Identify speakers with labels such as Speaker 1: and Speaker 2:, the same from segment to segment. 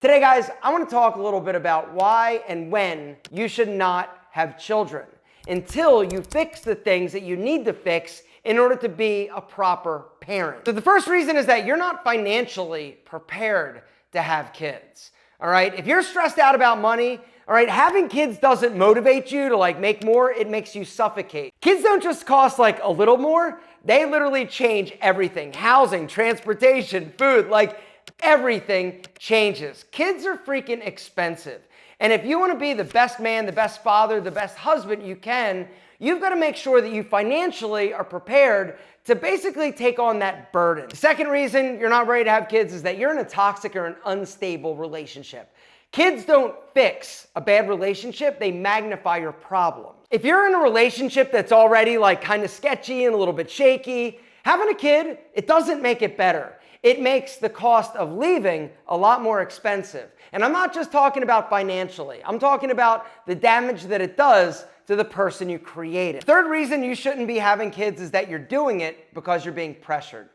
Speaker 1: Today, guys, I want to talk a little bit about why and when you should not have children until you fix the things that you need to fix in order to be a proper parent. So the first reason is that you're not financially prepared to have kids. All right, if you're stressed out about money, all right, having kids doesn't motivate you to make more, it makes you suffocate. Kids don't just cost a little more, they literally change everything. Housing, transportation, food, everything changes. Kids are freaking expensive. And if you want to be the best man, the best father, the best husband you can, you've got to make sure that you financially are prepared to basically take on that burden. The second reason you're not ready to have kids is that you're in a toxic or an unstable relationship. Kids don't fix a bad relationship, they magnify your problem. If you're in a relationship that's already kind of sketchy and a little bit shaky, having a kid, it doesn't make it better. It makes the cost of leaving a lot more expensive. And I'm not just talking about financially. I'm talking about the damage that it does to the person you created. Third reason you shouldn't be having kids is that you're doing it because you're being pressured.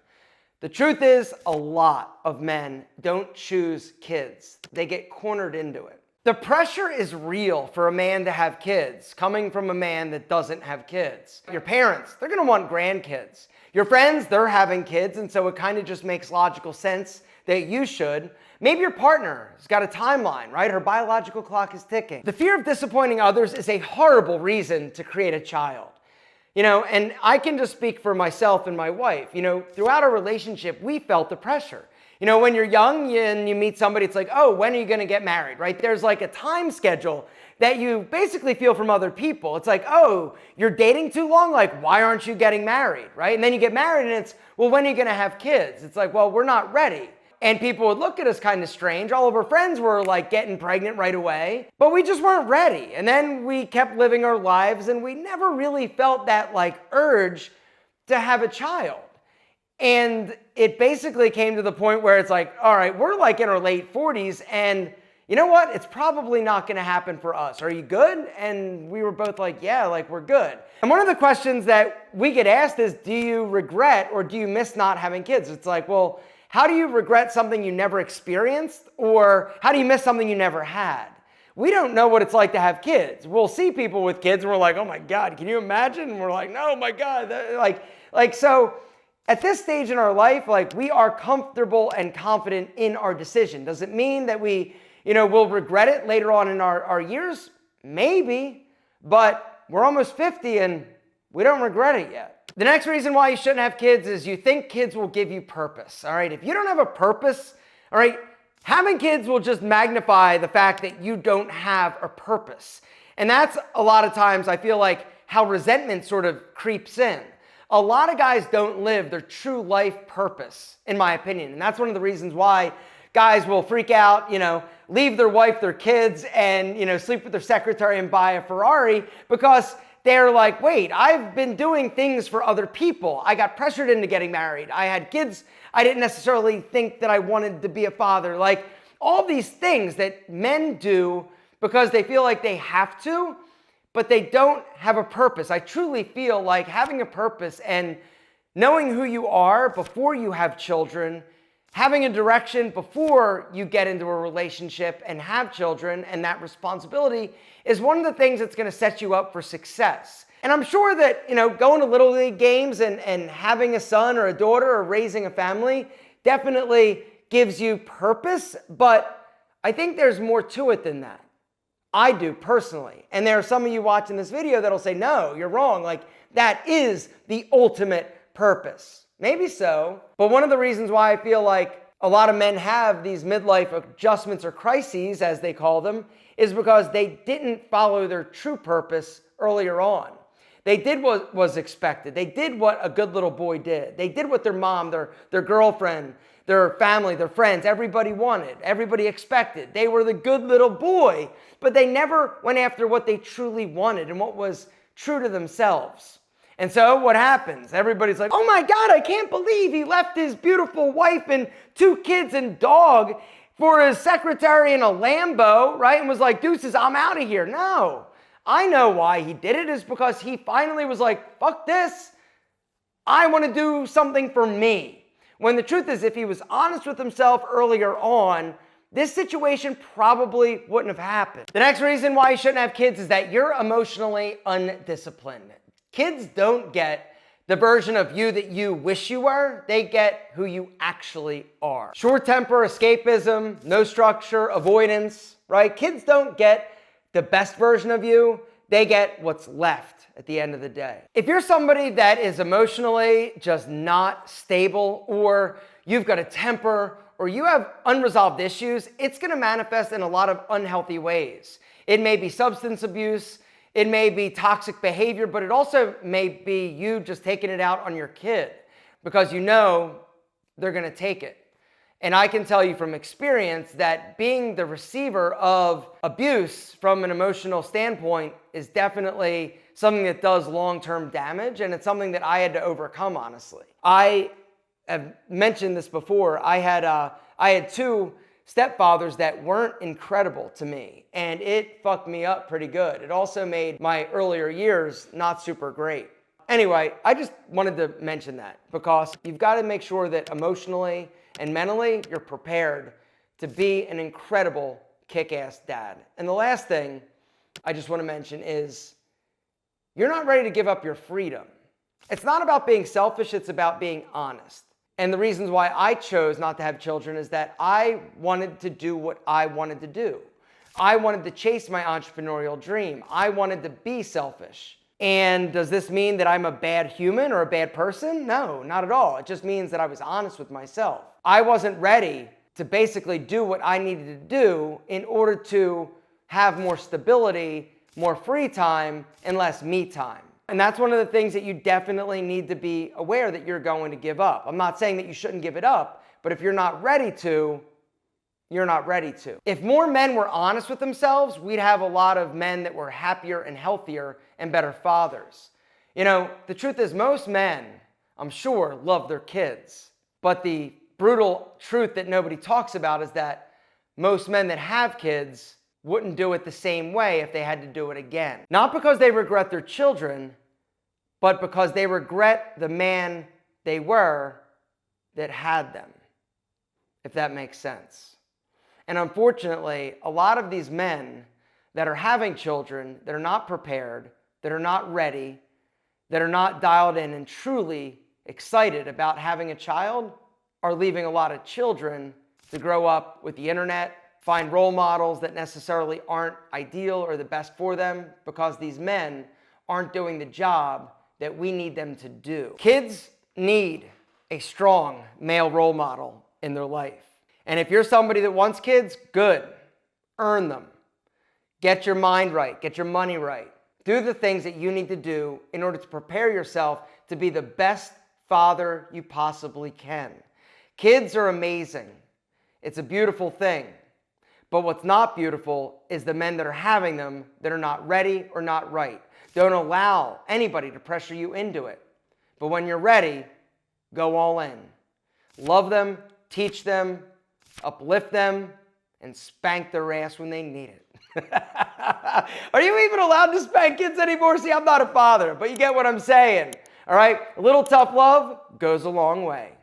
Speaker 1: The truth is, a lot of men don't choose kids. They get cornered into it. The pressure is real for a man to have kids, coming from a man that doesn't have kids. Your parents, they're gonna want grandkids. Your friends, they're having kids, and so it kind of just makes logical sense that you should. Maybe your partner has got a timeline, right? Her biological clock is ticking. The fear of disappointing others is a horrible reason to create a child. And I can just speak for myself and my wife. Throughout our relationship, we felt the pressure. When you're young and you meet somebody, it's oh, when are you going to get married, right? There's a time schedule that you basically feel from other people. It's oh, you're dating too long? Why aren't you getting married, right? And then you get married and it's, well, when are you going to have kids? It's well, we're not ready. And people would look at us kind of strange. All of our friends were getting pregnant right away, but we just weren't ready. And then we kept living our lives and we never really felt that urge to have a child. And it basically came to the point where it's all right, we're in our late 40s and you know what? It's probably not going to happen for us. Are you good? And we were both yeah, we're good. And one of the questions that we get asked is, do you regret or do you miss not having kids? It's well, how do you regret something you never experienced? Or how do you miss something you never had? We don't know what it's like to have kids. We'll see people with kids and we're oh my God, can you imagine? And we're no, my God. So at this stage in our life, we are comfortable and confident in our decision. Does it mean that we, will regret it later on in our years? Maybe, but we're almost 50 and we don't regret it yet. The next reason why you shouldn't have kids is you think kids will give you purpose, all right? If you don't have a purpose, all right, having kids will just magnify the fact that you don't have a purpose. And that's a lot of times I feel how resentment sort of creeps in. A lot of guys don't live their true life purpose, in my opinion. And that's one of the reasons why guys will freak out, leave their wife, their kids, and, sleep with their secretary and buy a Ferrari because they're wait, I've been doing things for other people. I got pressured into getting married. I had kids. I didn't necessarily think that I wanted to be a father. All these things that men do because they feel they have to, but they don't have a purpose. I truly feel having a purpose and knowing who you are before you have children, having a direction before you get into a relationship and have children, and that responsibility is one of the things that's going to set you up for success. And I'm sure that, going to Little League games and having a son or a daughter or raising a family definitely gives you purpose, but I think there's more to it than that. I do personally. And there are some of you watching this video that'll say, no, you're wrong. That is the ultimate purpose. Maybe so, but one of the reasons why I feel a lot of men have these midlife adjustments or crises, as they call them, is because they didn't follow their true purpose earlier on. They did what was expected. They did what a good little boy did. They did what their mom, their girlfriend, their family, their friends, everybody wanted, everybody expected. They were the good little boy, but they never went after what they truly wanted and what was true to themselves. And so what happens? Everybody's oh my God, I can't believe he left his beautiful wife and 2 kids and dog for his secretary in a Lambo, right? And was deuces, I'm out of here. No, I know why he did it is because he finally was fuck this. I want to do something for me. When the truth is, if he was honest with himself earlier on, this situation probably wouldn't have happened. The next reason why you shouldn't have kids is that you're emotionally undisciplined. Kids don't get the version of you that you wish you were. They get who you actually are. Short temper, escapism, no structure, avoidance, right? Kids don't get the best version of you. They get what's left at the end of the day. If you're somebody that is emotionally just not stable, or you've got a temper, or you have unresolved issues, it's gonna manifest in a lot of unhealthy ways. It may be substance abuse, it may be toxic behavior, but it also may be you just taking it out on your kid because you know they're gonna take it. And I can tell you from experience that being the receiver of abuse from an emotional standpoint is definitely something that does long-term damage, and it's something that I had to overcome, honestly. I have mentioned this before. I had two stepfathers that weren't incredible to me, and it fucked me up pretty good. It also made my earlier years not super great. Anyway, I just wanted to mention that because you've got to make sure that emotionally and mentally you're prepared to be an incredible kick-ass dad. And the last thing I just want to mention is you're not ready to give up your freedom. It's not about being selfish, it's about being honest. And the reasons why I chose not to have children is that I wanted to do what I wanted to do. I wanted to chase my entrepreneurial dream. I wanted to be selfish. And does this mean that I'm a bad human or a bad person? No, not at all. It just means that I was honest with myself. I wasn't ready to basically do what I needed to do in order to have more stability, more free time, and less me time. And that's one of the things that you definitely need to be aware that you're going to give up. I'm not saying that you shouldn't give it up, but if you're not ready to, you're not ready to. If more men were honest with themselves, we'd have a lot of men that were happier and healthier and better fathers. You know, the truth is most men, I'm sure, love their kids. But the brutal truth that nobody talks about is that most men that have kids wouldn't do it the same way if they had to do it again. Not because they regret their children, but because they regret the man they were that had them, if that makes sense. And unfortunately, a lot of these men that are having children, that are not prepared, that are not ready, that are not dialed in and truly excited about having a child, are leaving a lot of children to grow up with the internet, find role models that necessarily aren't ideal or the best for them because these men aren't doing the job that we need them to do. Kids need a strong male role model in their life. And if you're somebody that wants kids, good. Earn them. Get your mind right. Get your money right. Do the things that you need to do in order to prepare yourself to be the best father you possibly can. Kids are amazing. It's a beautiful thing. But what's not beautiful is the men that are having them that are not ready or not right. Don't allow anybody to pressure you into it. But when you're ready, go all in. Love them, teach them, uplift them, and spank their ass when they need it. Are you even allowed to spank kids anymore? See, I'm not a father, but you get what I'm saying. All right? A little tough love goes a long way.